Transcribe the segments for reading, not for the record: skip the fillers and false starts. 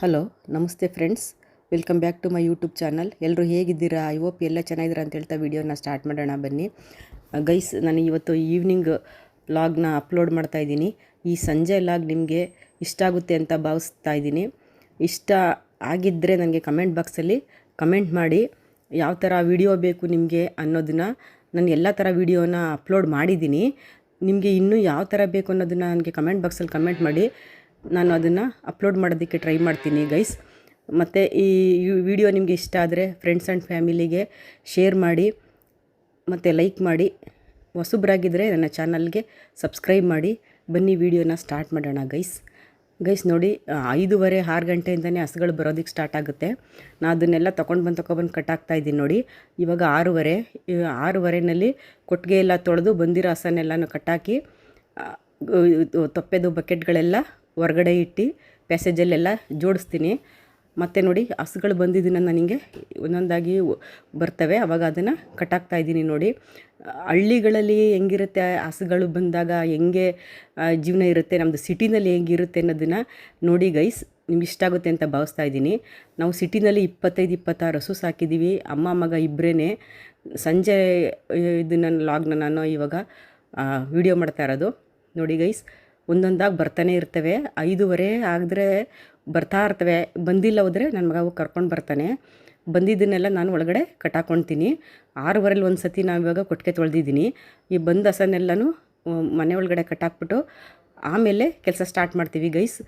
Hello ನಮಸ್ತೆ friends, welcome back to my YouTube channel. ಎಲ್ಲರೂ ಹೇಗಿದ್ದೀರಾ? ಐ ಹೋಪ್ ಎಲ್ಲ ಚೆನ್ನಾಗಿದ್ದೀರಾ ಅಂತ ಹೇಳ್ತಾ ವೀಡಿಯೋನ ಸ್ಟಾರ್ಟ್ ಮಾಡೋಣ ಬನ್ನಿ. ಗೈಸ್, ನಾನು ಇವತ್ತು ಈವ್ನಿಂಗ್ ವ್ಲಾಗ್ನ ಅಪ್ಲೋಡ್ ಮಾಡ್ತಾಯಿದ್ದೀನಿ. ಈ ಸಂಜೆ ವ್ಲಾಗ್ ನಿಮಗೆ ಇಷ್ಟ ಆಗುತ್ತೆ ಅಂತ ಭಾವಿಸ್ತಾ ಇದ್ದೀನಿ. ಇಷ್ಟ ಆಗಿದ್ದರೆ ನನಗೆ ಕಮೆಂಟ್ ಬಾಕ್ಸಲ್ಲಿ ಕಮೆಂಟ್ ಮಾಡಿ ಯಾವ ಥರ ವೀಡಿಯೋ ಬೇಕು ನಿಮಗೆ ಅನ್ನೋದನ್ನು. ನಾನು ಎಲ್ಲ ಥರ ವೀಡಿಯೋನ ಅಪ್ಲೋಡ್ ಮಾಡಿದ್ದೀನಿ. ನಿಮಗೆ ಇನ್ನೂ ಯಾವ ಥರ ಬೇಕು ಅನ್ನೋದನ್ನು ನನಗೆ ಕಮೆಂಟ್ ಬಾಕ್ಸಲ್ಲಿ ಕಮೆಂಟ್ ಮಾಡಿ, ನಾನು ಅದನ್ನು ಅಪ್ಲೋಡ್ ಮಾಡೋದಕ್ಕೆ ಟ್ರೈ ಮಾಡ್ತೀನಿ ಗೈಸ್. ಮತ್ತು ಈ ವಿಡಿಯೋ ನಿಮಗೆ ಇಷ್ಟ ಆದರೆ ಫ್ರೆಂಡ್ಸ್ ಆ್ಯಂಡ್ ಫ್ಯಾಮಿಲಿಗೆ ಶೇರ್ ಮಾಡಿ ಮತ್ತು ಲೈಕ್ ಮಾಡಿ. ಹೊಸಬ್ರಾಗಿದ್ದರೆ ನನ್ನ ಚಾನಲ್ಗೆ ಸಬ್ಸ್ಕ್ರೈಬ್ ಮಾಡಿ. ಬನ್ನಿ ವಿಡಿಯೋನ ಸ್ಟಾರ್ಟ್ ಮಾಡೋಣ ಗೈಸ್. ನೋಡಿ, 5:30 6 ಗಂಟೆಯಿಂದನೇ ಹಸುಗಳು ಬರೋದಕ್ಕೆ ಸ್ಟಾರ್ಟ್ ಆಗುತ್ತೆ. ನಾನು ಅದನ್ನೆಲ್ಲ ತೊಗೊಂಡು ಕಟ್ಟಾಕ್ತಾಯಿದ್ದೀನಿ. ನೋಡಿ, ಇವಾಗ 6:30ನಲ್ಲಿ ಕೊಟ್ಟಿಗೆ ಎಲ್ಲ ತೊಳೆದು ಬಂದಿರೋ ಹಸನ್ನೆಲ್ಲನೂ ಕಟ್ಟಾಕಿ ತೊಪ್ಪೆದು ಬಕೆಟ್ಗಳೆಲ್ಲ ಹೊರಗಡೆ ಇಟ್ಟು ಪ್ಯಾಸೇಜಲ್ಲೆಲ್ಲ ಜೋಡಿಸ್ತೀನಿ. ಮತ್ತು ನೋಡಿ, ಹಸುಗಳು ಬಂದಿದ್ದನ್ನು ನನಗೆ ಒಂದೊಂದಾಗಿ ಬರ್ತವೆ, ಆವಾಗ ಅದನ್ನು ಕಟ್ಟಾಕ್ತಾಯಿದ್ದೀನಿ. ನೋಡಿ, ಹಳ್ಳಿಗಳಲ್ಲಿ ಹೆಂಗಿರುತ್ತೆ ಹಸುಗಳು ಬಂದಾಗ, ಹೆಂಗೆ ಜೀವನ ಇರುತ್ತೆ, ನಮ್ಮದು ಸಿಟಿನಲ್ಲಿ ಹೆಂಗಿರುತ್ತೆ ಅನ್ನೋದನ್ನು ನೋಡಿ ಗೈಸ್. ನಿಮ್ಗೆ ಇಷ್ಟ ಆಗುತ್ತೆ ಅಂತ ಭಾವಿಸ್ತಾ ಇದ್ದೀನಿ. ನಾವು ಸಿಟಿನಲ್ಲಿ 25-26 ಹಸು ಸಾಕಿದ್ದೀವಿ, ಅಮ್ಮ ಮಗ ಇಬ್ಬರೇ. ಸಂಜೆ ಇದನ್ನು ಲಾಗ್ನ ನಾನು ಇವಾಗ ವಿಡಿಯೋ ಮಾಡ್ತಾ ಇರೋದು. ನೋಡಿ ಗೈಸ್, ಒಂದೊಂದಾಗಿ ಬರ್ತಾನೆ ಇರ್ತವೆ. 5:30 ಆಗಿದ್ರೆ ಬರ್ತಾ ಇರ್ತವೆ. ಬಂದಿಲ್ಲ ಹೋದರೆ ನನ್ನ ಮಗ ಕರ್ಕೊಂಡು ಬರ್ತಾನೆ. ಬಂದಿದ್ದನ್ನೆಲ್ಲ ನಾನು ಒಳಗಡೆ ಕಟ್ಟಾಕೊಳ್ತೀನಿ. 6:30 ಒಂದು ಸತಿ ನಾವು ಇವಾಗ ಕೊಟ್ಟಿಗೆ ತೊಳೆದಿದ್ದೀನಿ. ಈ ಬಂದ ಹಸನ್ನೆಲ್ಲನೂ ಮನೆ ಒಳಗಡೆ ಕಟ್ಟಾಕ್ಬಿಟ್ಟು ಆಮೇಲೆ ಕೆಲಸ ಸ್ಟಾರ್ಟ್ ಮಾಡ್ತೀವಿ ಗೈಸ್.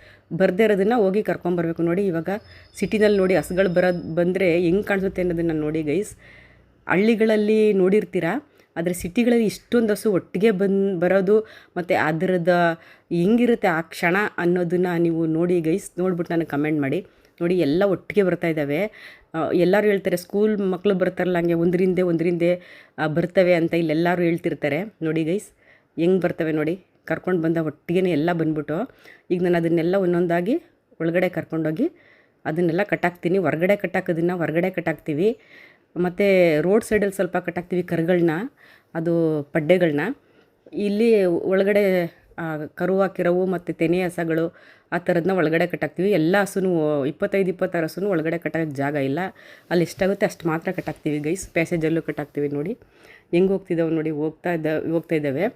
ಬರದೇ ಇರೋದನ್ನು ಹೋಗಿ ಕರ್ಕೊಂಬರ್ಬೇಕು. ನೋಡಿ, ಇವಾಗ ಸಿಟಿನಲ್ಲಿ ನೋಡಿ ಹಸುಗಳು ಬಂದರೆ ಹೆಂಗೆ ಕಾಣಿಸುತ್ತೆ ಅನ್ನೋದನ್ನು ನೋಡಿ ಗೈಸ್. ಹಳ್ಳಿಗಳಲ್ಲಿ ನೋಡಿರ್ತೀರ, ಆದರೆ ಸಿಟಿಗಳಲ್ಲಿ ಇಷ್ಟೊಂದು ಹಸು ಒಟ್ಟಿಗೆ ಬರೋದು ಮತ್ತು ಅದರದ್ದು ಹೆಂಗಿರುತ್ತೆ ಆ ಕ್ಷಣ ಅನ್ನೋದನ್ನು ನೀವು ನೋಡಿ ಗೈಸ್. ನೋಡ್ಬಿಟ್ಟು ನನಗೆ ಕಮೆಂಟ್ ಮಾಡಿ. ನೋಡಿ, ಎಲ್ಲ ಒಟ್ಟಿಗೆ ಬರ್ತಾಯಿದ್ದಾವೆ. ಎಲ್ಲರೂ ಹೇಳ್ತಾರೆ, ಸ್ಕೂಲ್ ಮಕ್ಕಳು ಬರ್ತಾರಲ್ಲ ಹಂಗೆ ಒಂದರಿಂದೆ ಬರ್ತವೆ ಅಂತ ಇಲ್ಲೆಲ್ಲರೂ ಹೇಳ್ತಿರ್ತಾರೆ. ನೋಡಿ ಗೈಸ್, ಹೆಂಗೆ ಬರ್ತವೆ ನೋಡಿ, ಕರ್ಕೊಂಡು ಬಂದ ಒಟ್ಟಿಗೆ ಎಲ್ಲ ಬಂದ್ಬಿಟ್ಟು. ಈಗ ನಾನು ಅದನ್ನೆಲ್ಲ ಒಂದೊಂದಾಗಿ ಒಳಗಡೆ ಕರ್ಕೊಂಡೋಗಿ ಅದನ್ನೆಲ್ಲ ಕಟ್ಟಾಕ್ತೀನಿ. ಹೊರಗಡೆ ಕಟ್ಟಾಕ್ತೀವಿ. ಮತ್ತು ರೋಡ್ ಸೈಡಲ್ಲಿ ಸ್ವಲ್ಪ ಕಟ್ಟಾಕ್ತೀವಿ ಕರುಗಳನ್ನ, ಅದು ಪಡ್ಡೆಗಳನ್ನ. ಇಲ್ಲಿ ಒಳಗಡೆ ಕರು ಹಾಕಿರೋವು ಮತ್ತು ತೆನೆ ಹಸಗಳು ಆ ಥರದನ್ನ ಒಳಗಡೆ ಕಟ್ಟಾಕ್ತೀವಿ. ಎಲ್ಲ ಹಸುನೂ 25-26 ಹಸುನೂ ಒಳಗಡೆ ಕಟ್ಟಾಕೋಕ್ಕೆ ಜಾಗ ಇಲ್ಲ. ಅಲ್ಲಿ ಎಷ್ಟಾಗುತ್ತೆ ಅಷ್ಟು ಮಾತ್ರ ಕಟ್ಟಾಕ್ತೀವಿ ಗೈಸ್. ಪ್ಯಾಸೇಜಲ್ಲೂ ಕಟ್ಟಾಕ್ತೀವಿ. ನೋಡಿ ಹೆಂಗೆ ಹೋಗ್ತಿದ್ದಾವೆ ನೋಡಿ, ಹೋಗ್ತಾ ಇದ್ದಾವೆ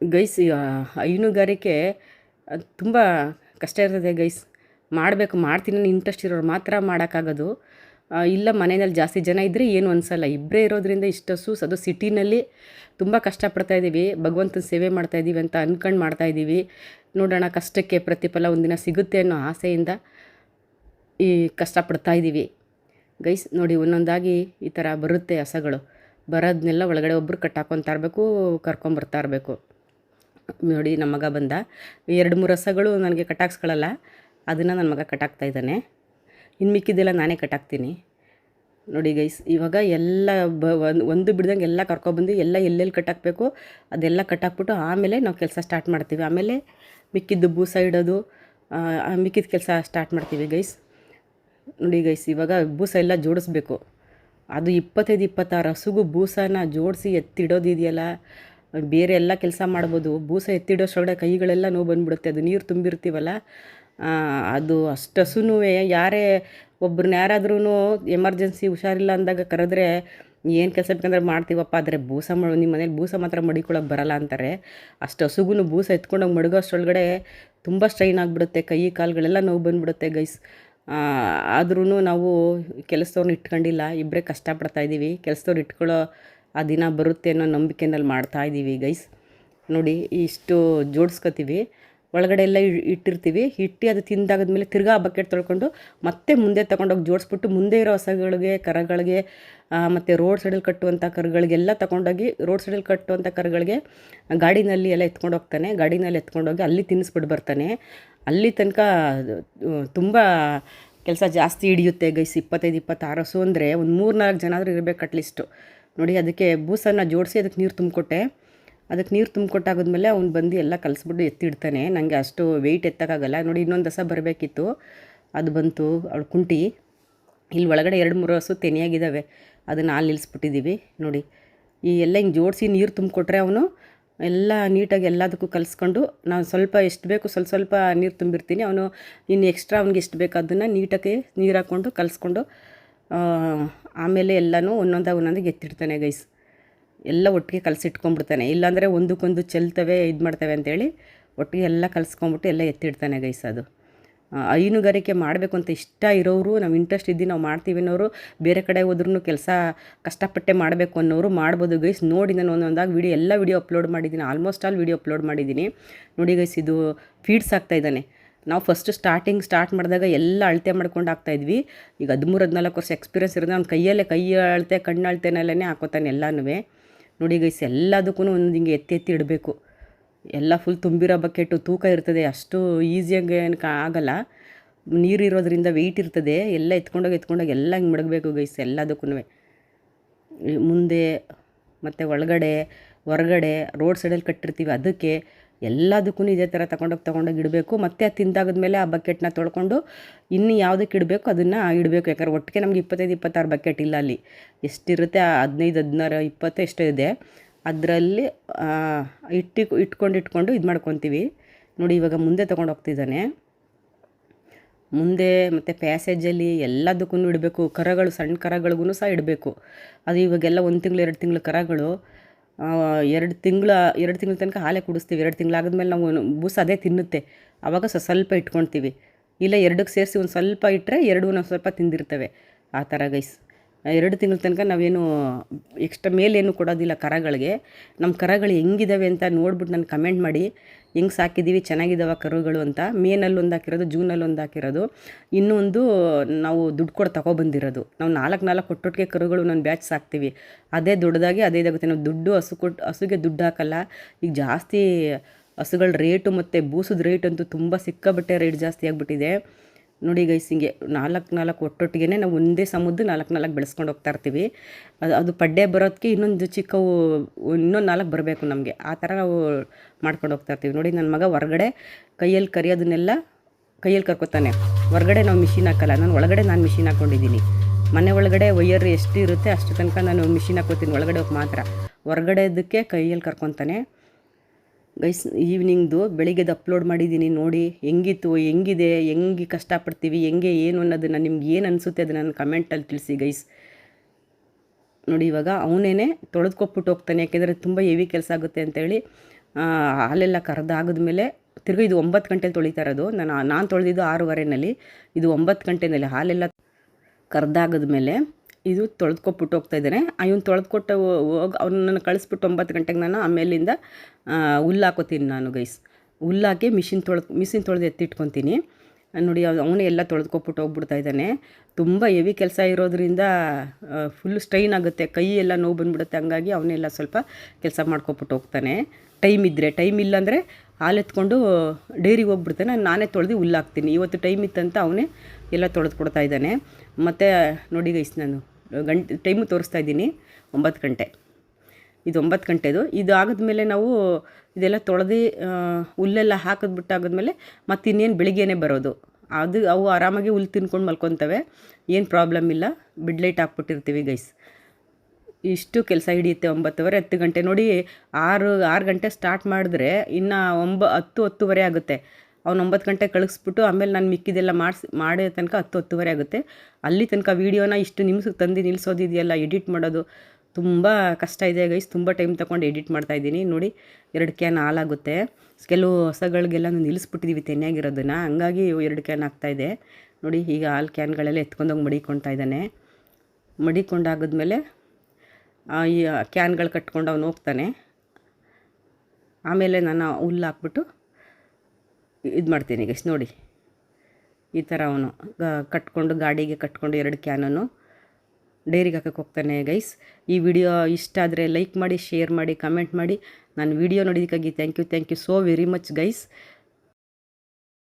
ಗೈಸ್. ಹೈನುಗಾರಿಕೆ ತುಂಬ ಕಷ್ಟ ಇರ್ತದೆ ಗೈಸ್. ಮಾಡ್ತೀನಿ ಇಂಟ್ರೆಸ್ಟ್ ಇರೋರು ಮಾತ್ರ ಮಾಡೋಕ್ಕಾಗೋದು. ಇಲ್ಲ ಮನೆಯಲ್ಲಿ ಜಾಸ್ತಿ ಜನ ಇದ್ದರೆ ಏನು ಅನಿಸಲ್ಲ. ಇಬ್ಬರೇ ಇರೋದ್ರಿಂದ ಇಷ್ಟು ಹಸು, ಅದು ಸಿಟಿನಲ್ಲಿ ತುಂಬ ಕಷ್ಟಪಡ್ತಾಯಿದ್ದೀವಿ. ಭಗವಂತನ ಸೇವೆ ಮಾಡ್ತಾಯಿದ್ದೀವಿ ಅಂತ ಅಂದ್ಕೊಂಡು ಮಾಡ್ತಾಯಿದ್ದೀವಿ. ನೋಡೋಣ, ಕಷ್ಟಕ್ಕೆ ಪ್ರತಿಫಲ ಒಂದಿನ ಸಿಗುತ್ತೆ ಅನ್ನೋ ಆಸೆಯಿಂದ ಈ ಕಷ್ಟಪಡ್ತಾಯಿದ್ದೀವಿ ಗೈಸ್. ನೋಡಿ, ಒಂದೊಂದಾಗಿ ಈ ಥರ ಬರುತ್ತೆ ಹಸಗಳು. ಬರೋದನ್ನೆಲ್ಲ ಒಳಗಡೆ ಒಬ್ಬರು ಕಟ್ಟಾಕೊತಾ ಇರಬೇಕು, ಕರ್ಕೊಂಬರ್ತಾ ಇರಬೇಕು. ನೋಡಿ, ನಮ್ಮ ಮಗ ಬಂದ. 2-3 ಹಸಗಳು ನನಗೆ ಕಟ್ಟಾಕ್ಸ್ಕೊಳ್ಳಲ್ಲ, ಅದನ್ನು ನನ್ನ ಮಗ ಕಟ್ಟಾಕ್ತಾಯಿದ್ದಾನೆ. ಇನ್ನು ಮಿಕ್ಕಿದ್ದೆಲ್ಲ ನಾನೇ ಕಟ್ಟಾಕ್ತೀನಿ. ನೋಡಿ ಗೈಸ್, ಇವಾಗ ಎಲ್ಲ ಒಂದು ಬಿಡ್ದಂಗೆ ಎಲ್ಲ ಕರ್ಕೊಬಂದು ಎಲ್ಲ ಎಲ್ಲೆಲ್ಲಿ ಕಟ್ಟಾಕಬೇಕು ಅದೆಲ್ಲ ಕಟ್ಟಾಕ್ಬಿಟ್ಟು ಆಮೇಲೆ ನಾವು ಕೆಲಸ ಸ್ಟಾರ್ಟ್ ಮಾಡ್ತೀವಿ. ಆಮೇಲೆ ಮಿಕ್ಕಿದ್ದು ಬೂಸ ಇಡೋದು, ಮಿಕ್ಕಿದ ಕೆಲಸ ಸ್ಟಾರ್ಟ್ ಮಾಡ್ತೀವಿ ಗೈಸ್. ನೋಡಿ ಗೈಸ್, ಇವಾಗ ಬೂಸ ಎಲ್ಲ ಜೋಡಿಸ್ಬೇಕು. ಅದು 25-26 ಹಸುಗೂ ಬೂಸನ ಜೋಡಿಸಿ ಎತ್ತಿಡೋದಿದೆಯಲ್ಲ, ಬೇರೆ ಎಲ್ಲ ಕೆಲಸ ಮಾಡ್ಬೋದು. ಬೂಸ ಎತ್ತಿಡೋಷ್ಟೊಳಗಡೆ ಕೈಗಳೆಲ್ಲ ನೋವು ಬಂದುಬಿಡುತ್ತೆ. ಅದು ನೀರು ತುಂಬಿರ್ತೀವಲ್ಲ, ಅದು ಅಷ್ಟು ಹಸುನೂ ಯಾರಾದ್ರೂ ಎಮರ್ಜೆನ್ಸಿ ಹುಷಾರಿಲ್ಲ ಅಂದಾಗ ಕರೆದ್ರೆ ಏನು ಕೆಲಸ ಬೇಕಂದ್ರೆ ಮಾಡ್ತೀವಪ್ಪ. ಆದರೆ ನಿಮ್ಮ ಮನೇಲಿ ಬೂಸ ಮಾತ್ರ ಮಡಿಕೊಳ್ಳೋಕೆ ಬರಲ್ಲ ಅಂತಾರೆ. ಅಷ್ಟು ಹಸುಗೂ ಬೂಸ ಎತ್ಕೊಂಡೋಗಿ ಮಡಗೋಷ್ಟೊಳಗಡೆ ತುಂಬ ಸ್ಟ್ರೈನ್ ಆಗಿಬಿಡುತ್ತೆ. ಕೈ ಕಾಲುಗಳೆಲ್ಲ ನೋವು ಬಂದುಬಿಡುತ್ತೆ ಗೈಸ್. ಆದ್ರೂ ನಾವು ಕೆಲಸದವ್ರನ್ನ ಇಟ್ಕೊಂಡಿಲ್ಲ, ಇಬ್ಬರೇ ಕಷ್ಟಪಡ್ತಾಯಿದ್ದೀವಿ. ಕೆಲಸದವ್ರು ಇಟ್ಕೊಳ್ಳೋ ಆ ದಿನ ಬರುತ್ತೆ ಅನ್ನೋ ನಂಬಿಕೆಯಲ್ಲಿ ಮಾಡ್ತಾಯಿದ್ದೀವಿ ಗೈಸ್. ನೋಡಿ, ಇಷ್ಟು ಜೋಡಿಸ್ಕೊತೀವಿ. ಒಳಗಡೆ ಎಲ್ಲ ಇಟ್ಟಿರ್ತೀವಿ. ಅದು ತಿಂದಾಗದ್ಮೇಲೆ ತಿರ್ಗಾ ಬಕೆಟ್ ತೊಳ್ಕೊಂಡು ಮತ್ತೆ ಮುಂದೆ ತೊಗೊಂಡೋಗಿ ಜೋಡಿಸ್ಬಿಟ್ಟು, ಮುಂದೆ ಇರೋ ಹಸುಗಳಿಗೆ, ಕರುಗಳಿಗೆ ಮತ್ತು ರೋಡ್ ಸೈಡಲ್ಲಿ ಕಟ್ಟುವಂಥ ಕರುಗಳಿಗೆಲ್ಲ ತೊಗೊಂಡೋಗಿ, ರೋಡ್ ಸೈಡಲ್ಲಿ ಕಟ್ಟುವಂಥ ಕರುಗಳಿಗೆ ಗಾಡಿನಲ್ಲಿ ಎಲ್ಲ ಎತ್ಕೊಂಡೋಗಿ ಅಲ್ಲಿ ತಿನ್ನಿಸ್ಬಿಟ್ಟು ಬರ್ತಾನೆ. ಅಲ್ಲಿ ತನಕ ತುಂಬ ಕೆಲಸ ಜಾಸ್ತಿ ಹಿಡಿಯುತ್ತೆ ಗೈಸ್. 25-26 ಹಸು ಅಂದರೆ ಒಂದು 3-4 ಜನ ಆದರೂ ಇರಬೇಕು ಅಟ್ಲೀಸ್ಟು. ನೋಡಿ, ಅದಕ್ಕೆ ಬೂಸನ್ನು ಜೋಡಿಸಿ ಅದಕ್ಕೆ ನೀರು ತುಂಬಿಕೊಟ್ಟೆ. ಅದಕ್ಕೆ ನೀರು ತುಂಬಿಕೊಟ್ಟಾಗದ್ಮೇಲೆ ಅವ್ನು ಬಂದು ಎಲ್ಲ ಕಲಿಸ್ಬಿಟ್ಟು ಎತ್ತಿಡ್ತಾನೆ. ನನಗೆ ಅಷ್ಟು ವೆಯ್ಟ್ ಎತ್ತಕ್ಕಾಗಲ್ಲ. ನೋಡಿ, ಇನ್ನೊಂದು ಹಸ ಬರಬೇಕಿತ್ತು, ಅದು ಬಂತು. ಅವಳು ಕುಂಟಿ. ಇಲ್ಲಿ ಒಳಗಡೆ 2-3 ಹಸು ತೆನೆಯಾಗಿದ್ದಾವೆ, ಅದನ್ನು ಅಲ್ಲಿ ನಿಲ್ಲಿಸ್ಬಿಟ್ಟಿದ್ದೀವಿ. ನೋಡಿ, ಈ ಎಲ್ಲ ಹಿಂಗೆ ಜೋಡಿಸಿ ನೀರು ತುಂಬಿಕೊಟ್ರೆ ಅವನು ಎಲ್ಲ ನೀಟಾಗಿ ಎಲ್ಲದಕ್ಕೂ ಕಲಿಸ್ಕೊಂಡು ನಾನು ಸ್ವಲ್ಪ ಎಷ್ಟು ಬೇಕು ಸ್ವಲ್ಪ ಸ್ವಲ್ಪ ನೀರು ತುಂಬಿರ್ತೀನಿ. ಅವನು ಇನ್ನು ಎಕ್ಸ್ಟ್ರಾ ಅವ್ನಿಗೆ ಎಷ್ಟು ಬೇಕು ಅದನ್ನು ನೀಟಾಗಿ ನೀರು ಹಾಕ್ಕೊಂಡು ಕಲಿಸ್ಕೊಂಡು ಆಮೇಲೆ ಎಲ್ಲನೂ ಒಂದೊಂದಾಗಿ ಎತ್ತಿಡ್ತಾನೆ ಗೈಸ್. ಎಲ್ಲ ಒಟ್ಟಿಗೆ ಕಲಸಿಟ್ಕೊಂಡ್ಬಿಡ್ತಾನೆ. ಇಲ್ಲಾಂದರೆ ಒಂದಕ್ಕೊಂದು ಚೆಲ್ತವೆ ಇದು ಮಾಡ್ತವೆ ಅಂತೇಳಿ ಒಟ್ಟಿಗೆ ಎಲ್ಲ ಕಲಿಸ್ಕೊಂಬಿಟ್ಟು ಎಲ್ಲ ಎತ್ತಿಡ್ತಾನೆ ಗೈಸ್. ಅದು ಹೈನುಗಾರಿಕೆ ಮಾಡಬೇಕು ಅಂತ ಇಷ್ಟ ಇರೋರು, ನಾವು ಇಂಟ್ರೆಸ್ಟ್ ಇದ್ದು ನಾವು ಮಾಡ್ತೀವಿ ಅನ್ನೋರು, ಬೇರೆ ಕಡೆ ಹೋದ್ರೂ ಕೆಲಸ ಕಷ್ಟಪಟ್ಟೆ ಮಾಡಬೇಕು ಅನ್ನೋರು ಮಾಡ್ಬೋದು ಗೈಸ್. ನೋಡಿ ನಾನು ಒಂದೊಂದಾಗಿ ಎಲ್ಲ ವೀಡಿಯೋ ಅಪ್ಲೋಡ್ ಮಾಡಿದ್ದೀನಿ, ಆಲ್ಮೋಸ್ಟ್ ಆಲ್ ವೀಡಿಯೋ ಅಪ್ಲೋಡ್ ಮಾಡಿದ್ದೀನಿ ನೋಡಿ ಗೈಸ್. ಇದು ಫೀಡ್ಸ್ ಆಗ್ತಾಯಿದ್ದಾನೆ. ನಾವು ಸ್ಟಾರ್ಟ್ ಮಾಡಿದಾಗ ಎಲ್ಲ ಅಳತೆ ಮಾಡ್ಕೊಂಡು ಹಾಕ್ತಾಯಿದ್ವಿ. ಈಗ 13-14 ವರ್ಷ ಎಕ್ಸ್ಪೀರಿಯನ್ಸ್ ಇರೋದು ಅವ್ನು ಕೈ ಅಳತೆ ಕಣ್ಣು ಅಳತೆನಲ್ಲೇ ಹಾಕೋತಾನೆ ಎಲ್ಲನೂ ನೋಡಿ ಗೈಸ್. ಎಲ್ಲದಕ್ಕೂ ಒಂದು ಹಿಂಗೆ ಎತ್ತಿ ಇಡಬೇಕು. ಎಲ್ಲ ಫುಲ್ ತುಂಬಿರೋ ಬಕೆಟು ತೂಕ ಇರ್ತದೆ, ಅಷ್ಟು ಈಸಿಯಾಗಿ ಆಗಲ್ಲ. ನೀರು ಇರೋದ್ರಿಂದ ವೆಯ್ಟ್ ಇರ್ತದೆ. ಎಲ್ಲ ಎತ್ಕೊಂಡೋಗಿ ಎಲ್ಲ ಹಿಂಗೆ ಮಡಗಬೇಕು ಗೈಸ್ ಎಲ್ಲದಕ್ಕೂ. ಮುಂದೆ ಮತ್ತು ಒಳಗಡೆ ಹೊರಗಡೆ ರೋಡ್ ಸೈಡಲ್ಲಿ ಕಟ್ಟಿರ್ತೀವಿ ಅದಕ್ಕೆ ಎಲ್ಲದಕ್ಕೂ ಇದೇ ಥರ ತೊಗೊಂಡೋಗಿ ಇಡಬೇಕು. ಮತ್ತು ಅದು ತಿಂದಾಗದ್ಮೇಲೆ ಆ ಬಕೆಟ್ನ ತೊಳ್ಕೊಂಡು ಇನ್ನು ಯಾವುದಕ್ಕೆ ಇಡಬೇಕು ಅದನ್ನು ಇಡಬೇಕು. ಯಾಕಂದ್ರೆ ಒಟ್ಟಿಗೆ ನಮಗೆ 25-26 ಬಕೆಟ್ ಇಲ್ಲ, ಅಲ್ಲಿ ಎಷ್ಟಿರುತ್ತೆ 15-16 20 ಎಷ್ಟೋ ಇದೆ. ಅದರಲ್ಲಿ ಇಟ್ಕೊಂಡು ಇದು ಮಾಡ್ಕೊತೀವಿ ನೋಡಿ. ಇವಾಗ ಮುಂದೆ ತೊಗೊಂಡೋಗ್ತಿದ್ದಾನೆ. ಮುಂದೆ ಮತ್ತು ಪ್ಯಾಸೇಜಲ್ಲಿ ಎಲ್ಲದಕ್ಕೂ ಇಡಬೇಕು. ಕರಗಳು, ಸಣ್ಣ ಕರಗಳಿಗೂ ಸಹ ಇಡಬೇಕು. ಅದು ಇವಾಗೆಲ್ಲ 1 ತಿಂಗಳು 2 ತಿಂಗಳು ಕರಗಳು 2 ತಿಂಗಳ ತನಕ ಹಾಲೇ ಕುಡಿಸ್ತೀವಿ. 2 ತಿಂಗಳಾದ್ಮೇಲೆ ನಾವು ಬೂಸ ಅದೇ ತಿನ್ನುತ್ತೆ. ಆವಾಗ ಸ್ವಲ್ಪ ಇಟ್ಕೊಳ್ತೀವಿ. ಇಲ್ಲ 2ಕ್ಕೆ ಸೇರಿಸಿ ಒಂದು ಸ್ವಲ್ಪ ಇಟ್ಟರೆ 2 ನಾವು ಸ್ವಲ್ಪ ತಿಂದಿರ್ತವೆ. ಆ ಥರ ಗೈಸ್. 2 ತಿಂಗಳ ತನಕ ನಾವೇನು ಎಕ್ಸ್ಟ್ರಾ ಮೇಲೇನು ಕೊಡೋದಿಲ್ಲ ಕರಗಳಿಗೆ. ನಮ್ಮ ಕರಗಳು ಹೆಂಗಿದ್ದಾವೆ ಅಂತ ನೋಡ್ಬಿಟ್ಟು ನಾನು ಕಮೆಂಟ್ ಮಾಡಿ. ಹೆಂಗೆ ಸಾಕಿದ್ದೀವಿ, ಚೆನ್ನಾಗಿದ್ದಾವೆ ಕರುಗಳು ಅಂತ. ಮೇನಲ್ಲಿ ಒಂದು ಹಾಕಿರೋದು, ಜೂನಲ್ಲಿ ಒಂದು ಹಾಕಿರೋದು, ಇನ್ನೊಂದು ನಾವು ದುಡ್ಡು ಕೊಟ್ಟು ತೊಗೊಬಂದಿರೋದು. ನಾವು 4 ಕೊಟ್ಟೊಟ್ಟಿಗೆ ಕರುಗಳು ನಾನು ಬ್ಯಾಚ್ ಸಾಕ್ತೀವಿ. ಅದೇ ದೊಡ್ಡದಾಗಿ ಅದೇ ಇದಾಗುತ್ತೆ. ನಾವು ದುಡ್ಡು ಹಸುಗೆ ದುಡ್ಡು ಹಾಕಲ್ಲ. ಈಗ ಜಾಸ್ತಿ ಹಸುಗಳ ರೇಟು ಮತ್ತು ಬೂಸದ ರೇಟ್ ಅಂತೂ ತುಂಬ ಸಿಕ್ಕಾಬಟ್ಟೆ ರೇಟ್ ಜಾಸ್ತಿ ಆಗಿಬಿಟ್ಟಿದೆ ನೋಡಿ ಗೈಸ್. ಹಿಂಗೆ 4 ಒಟ್ಟೊಟ್ಟಿಗೆ ನಾವು ಒಂದೇ ಸಮುದ್ದು 4 ಬೆಳೆಸ್ಕೊಂಡು ಹೋಗ್ತಾ ಇರ್ತೀವಿ. ಅದು ಪಡ್ಡೆ ಬರೋದಕ್ಕೆ ಇನ್ನೊಂದು ಚಿಕ್ಕವು ಇನ್ನೊಂದು 4 ಬರಬೇಕು ನಮಗೆ. ಆ ಥರ ನಾವು ಮಾಡ್ಕೊಂಡು ಹೋಗ್ತಾ ಇರ್ತೀವಿ ನೋಡಿ. ನನ್ನ ಮಗ ಹೊರಗಡೆ ಕೈಯಲ್ಲಿ ಕರಿಯೋದನ್ನೆಲ್ಲ ಕೈಯಲ್ಲಿ ಕರ್ಕೊತಾನೆ. ಹೊರಗಡೆ ನಾವು ಮಿಷಿನ್ ಹಾಕಲ್ಲ. ಒಳಗಡೆ ನಾನು ಮಿಷಿನ್ ಹಾಕ್ಕೊಂಡಿದ್ದೀನಿ. ಮನೆ ಒಳಗಡೆ ವೈಯರ್ ಎಷ್ಟು ಇರುತ್ತೆ ಅಷ್ಟು ತನಕ ನಾನು ಮಿಷಿನ್ ಹಾಕ್ಕೋತೀನಿ. ಒಳಗಡೆ ಹೋಗಿ ಮಾತ್ರ. ಹೊರಗಡೆದಕ್ಕೆ ಕೈಯಲ್ಲಿ ಕರ್ಕೊತಾನೆ ಗೈಸ್. ಈವ್ನಿಂಗ್ದು ಬೆಳಿಗ್ಗೆದು ಅಪ್ಲೋಡ್ ಮಾಡಿದ್ದೀನಿ ನೋಡಿ. ಹೆಂಗಿದೆ, ಹೆಂಗೆ ಕಷ್ಟಪಡ್ತೀವಿ, ಹೆಂಗೆ ಏನು ಅನ್ನೋದನ್ನು ನಿಮ್ಗೆ ಏನು ಅನಿಸುತ್ತೆ ಅದನ್ನು ನನ್ನ ಕಮೆಂಟಲ್ಲಿ ತಿಳಿಸಿ ಗೈಸ್. ನೋಡಿ ಇವಾಗ ಅವನೇನೆ ತೊಳೆದ್ಕೊಟ್ಬಿಟ್ಟು ಹೋಗ್ತಾನೆ. ಯಾಕೆಂದರೆ ತುಂಬ ಹೆವಿ ಕೆಲಸ ಆಗುತ್ತೆ ಅಂತೇಳಿ ಹಾಲೆಲ್ಲ ಕರೆದಾಗದ್ಮೇಲೆ ತಿರ್ಗಿ ಇದು 9 ಗಂಟೆಲಿ ತೊಳಿತಾ ಇರೋದು. ನಾನು ತೊಳೆದಿದ್ದು 6:30ನಲ್ಲಿ, ಇದು 9 ಗಂಟೆನಲ್ಲಿ ಹಾಲೆಲ್ಲ ಕರೆದಾಗದ್ಮೇಲೆ ಇದು ತೊಳೆದ್ಕೊಟ್ಬಿಟ್ಟು ಹೋಗ್ತಾಯಿದ್ದಾನೆ. ಇವನು ತೊಳೆದ್ಕೊಟ್ಟು ಅವನನ್ನು ಕಳಿಸ್ಬಿಟ್ಟು 9 ಗಂಟೆಗೆ ನಾನು ಆಮೇಲಿಂದ ಹುಲ್ಲು ಹಾಕೋತೀನಿ ನಾನು ಗೈಸ್. ಹುಲ್ಲಾಕಿ ಮಿಷಿನ್ ತೊಳೆದು ಎತ್ತಿಟ್ಕೊತೀನಿ ನೋಡಿ. ಅವನೇ ಎಲ್ಲ ತೊಳೆದ್ಕೊಟ್ಬಿಟ್ಟು ಹೋಗ್ಬಿಡ್ತಾ ಇದ್ದಾನೆ. ತುಂಬ ಹೆವಿ ಕೆಲಸ ಇರೋದ್ರಿಂದ ಫುಲ್ ಸ್ಟ್ರೈನ್ ಆಗುತ್ತೆ, ಕೈ ಎಲ್ಲ ನೋವು ಬಂದುಬಿಡುತ್ತೆ. ಹಂಗಾಗಿ ಅವನ್ನೆಲ್ಲ ಸ್ವಲ್ಪ ಕೆಲಸ ಮಾಡ್ಕೊಬಿಟ್ಟು ಹೋಗ್ತಾನೆ. ಟೈಮ್ ಇಲ್ಲಾಂದರೆ ಹಾಲು ಎತ್ಕೊಂಡು ಡೈರಿಗೆ ಹೋಗ್ಬಿಡ್ತಾನೆ. ನಾನೇ ತೊಳೆದು ಹುಲ್ಲು ಹಾಕ್ತೀನಿ. ಇವತ್ತು ಟೈಮ್ ಇತ್ತಂತ ಅವನೇ ಎಲ್ಲ ತೊಳೆದು ಕೊಡ್ತಾ ಇದ್ದಾನೆ. ಮತ್ತು ನೋಡಿ ಗೈಸ್, ನಾನು ಟೈಮು ತೋರಿಸ್ತಾ ಇದ್ದೀನಿ 9 ಗಂಟೆ. ಇದು 9 ಗಂಟೆದು. ಇದು ಆಗಿದ್ಮೇಲೆ ನಾವು ಇದೆಲ್ಲ ತೊಳೆದು ಹುಲ್ಲೆಲ್ಲ ಹಾಕಿದ್ಬಿಟ್ಟಾಗಿದ್ಮೇಲೆ ಮತ್ತು ಇನ್ನೇನು ಬೆಳಿಗ್ಗೆನೇ ಬರೋದು. ಅವು ಆರಾಮಾಗಿ ಹುಲ್ಲು ತಿನ್ಕೊಂಡು ಮಲ್ಕೊತವೆ, ಏನು ಪ್ರಾಬ್ಲಮ್ ಇಲ್ಲ. ಬಿಡ್ಲೈಟ್ ಹಾಕ್ಬಿಟ್ಟಿರ್ತೀವಿ ಗೈಸ್. ಇಷ್ಟು ಕೆಲಸ ಹಿಡಿಯುತ್ತೆ. 9:30 10 ಗಂಟೆ ನೋಡಿ. 6 ಗಂಟೆ ಸ್ಟಾರ್ಟ್ ಮಾಡಿದ್ರೆ ಇನ್ನು 10-10:30 ಆಗುತ್ತೆ. ಅವ್ನು 9 ಗಂಟೆಗೆ ಕಳಿಸ್ಬಿಟ್ಟು ಆಮೇಲೆ ನಾನು ಮಿಕ್ಕಿದೆಲ್ಲ ಮಾಡೋ ತನಕ 10-10:30 ಆಗುತ್ತೆ. ಅಲ್ಲಿ ತನಕ ವೀಡಿಯೋನ ಇಷ್ಟು ನಿಮಿಷಕ್ಕೆ ತಂದು ನಿಲ್ಲಿಸೋದಿದೆಯಲ್ಲ, ಎಡಿಟ್ ಮಾಡೋದು ತುಂಬ ಕಷ್ಟ ಇದೆ ಗೈಸ್. ತುಂಬ ಟೈಮ್ ತೊಗೊಂಡು ಎಡಿಟ್ ಮಾಡ್ತಾಯಿದ್ದೀನಿ ನೋಡಿ. 2 ಕ್ಯಾನ್ ಹಾಲಾಗುತ್ತೆ. ಕೆಲವು ಹೊಸಗಳಿಗೆಲ್ಲ ನಿಲ್ಲಿಸ್ಬಿಟ್ಟಿದ್ದೀವಿ ತೆನೆಯಾಗಿರೋದನ್ನು, ಹಂಗಾಗಿ 2 ಕ್ಯಾನ್ ಆಗ್ತಾಯಿದೆ ನೋಡಿ. ಈಗ ಹಾಲು ಕ್ಯಾನ್ಗಳೆಲ್ಲ ಎತ್ಕೊಂಡೋಗಿ ಮಡಿಕೊಳ್ತಾ ಇದ್ದಾನೆ. ಮಡಿಕೊಂಡಾಗದ್ಮೇಲೆ ಈ ಕ್ಯಾನ್ಗಳು ಕಟ್ಕೊಂಡು ಅವನು ಹೋಗ್ತಾನೆ. ಆಮೇಲೆ ನಾನು ಹುಲ್ಲು ಹಾಕ್ಬಿಟ್ಟು ಇದು ಮಾಡ್ತೀನಿ ಗೈಸ್ ನೋಡಿ. ಈ ಥರ ಅವನು ಗಾಡಿಗೆ ಕಟ್ಕೊಂಡು 2 ಕ್ಯಾನನ್ನು ಡೈರಿಗೆ ಹಾಕಕ್ಕೆ ಹೋಗ್ತಾನೆ ಗೈಸ್. ಈ ವಿಡಿಯೋ ಇಷ್ಟ ಆದರೆ ಲೈಕ್ ಮಾಡಿ, ಶೇರ್ ಮಾಡಿ, ಕಮೆಂಟ್ ಮಾಡಿ. ನಾನು ವಿಡಿಯೋ ನೋಡಿದ್ದಕ್ಕಾಗಿ thank you so very much guys.